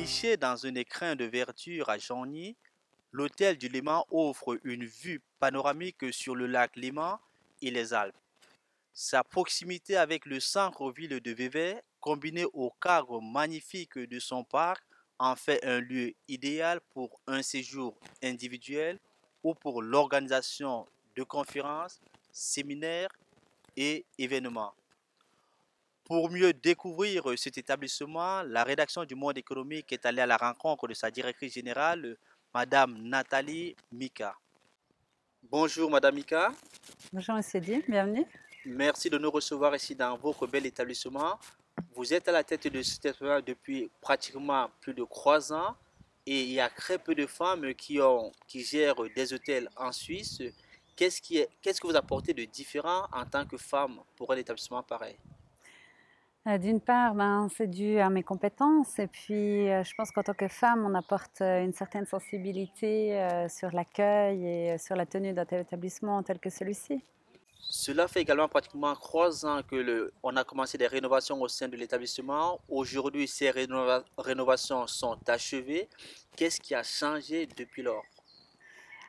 Niché dans un écrin de verdure à Joigny, l'hôtel du Léman offre une vue panoramique sur le lac Léman et les Alpes. Sa proximité avec le centre-ville de Vevey, combinée au cadre magnifique de son parc, en fait un lieu idéal pour un séjour individuel ou pour l'organisation de conférences, séminaires et événements. Pour mieux découvrir cet établissement, la rédaction du Monde économique est allée à la rencontre de sa directrice générale, Madame Nathalie Mika. Bonjour Madame Mika, Bonjour Monsieur Di, bienvenue. merci de nous recevoir ici dans votre bel établissement. Vous êtes à la tête de cet établissement depuis pratiquement plus de 3 ans et il y a très peu de femmes qui gèrent des hôtels en Suisse. Qu'est-ce que vous apportez de différent en tant que femme pour un établissement pareil? D'une part, c'est dû à mes compétences et puis je pense qu'en tant que femme, on apporte une certaine sensibilité sur l'accueil et sur la tenue d'un tel établissement tel que celui-ci. Cela fait également pratiquement 3 ans que on a commencé des rénovations au sein de l'établissement. Aujourd'hui, ces rénovations sont achevées. Qu'est-ce qui a changé depuis lors?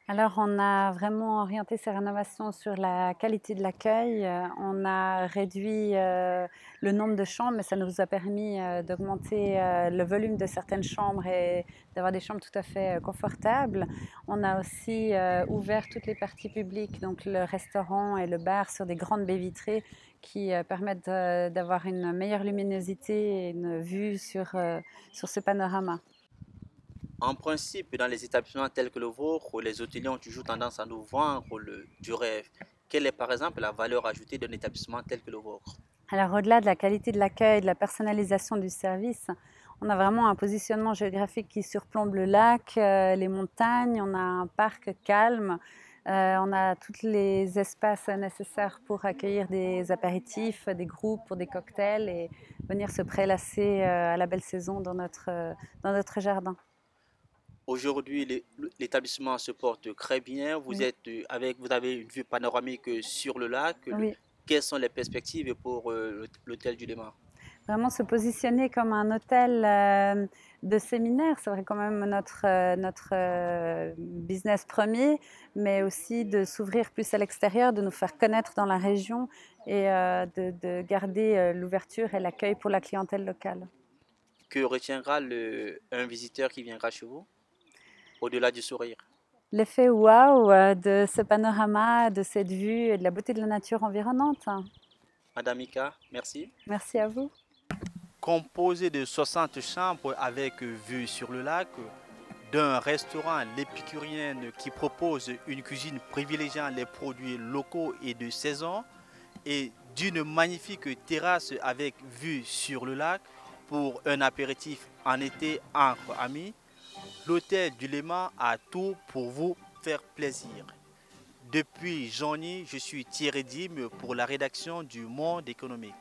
Alors, on a vraiment orienté ces rénovations sur la qualité de l'accueil. On a réduit le nombre de chambres, mais ça nous a permis d'augmenter le volume de certaines chambres et d'avoir des chambres tout à fait confortables. On a aussi ouvert toutes les parties publiques, donc le restaurant et le bar, sur des grandes baies vitrées qui permettent d'avoir une meilleure luminosité et une vue sur ce panorama. En principe, dans les établissements tels que le vôtre, les hôteliers ont toujours tendance à nous vendre du rêve. Quelle est par exemple la valeur ajoutée d'un établissement tel que le vôtre? Alors au-delà de la qualité de l'accueil, de la personnalisation du service, on a vraiment un positionnement géographique qui surplombe le lac, les montagnes, on a un parc calme, on a tous les espaces nécessaires pour accueillir des apéritifs, des groupes pour des cocktails et venir se prélasser à la belle saison dans notre jardin. Aujourd'hui, l'établissement se porte très bien. Oui, Vous avez une vue panoramique sur le lac. oui. Quelles sont les perspectives pour l'hôtel du Léman? Vraiment se positionner comme un hôtel de séminaire, c'est vrai quand même notre business premier, mais aussi de s'ouvrir plus à l'extérieur, de nous faire connaître dans la région et de garder l'ouverture et l'accueil pour la clientèle locale. Que retiendra un visiteur qui viendra chez vous, au-delà du sourire? L'effet waouh de ce panorama, de cette vue et de la beauté de la nature environnante. Madame Mika, merci. Merci à vous. Composé de 60 chambres avec vue sur le lac, d'un restaurant l'Épicurienne qui propose une cuisine privilégiant les produits locaux et de saison, et d'une magnifique terrasse avec vue sur le lac pour un apéritif en été entre amis, l'hôtel du Léman a tout pour vous faire plaisir. Depuis Joigny, je suis Thierry Dim pour la rédaction du Monde économique.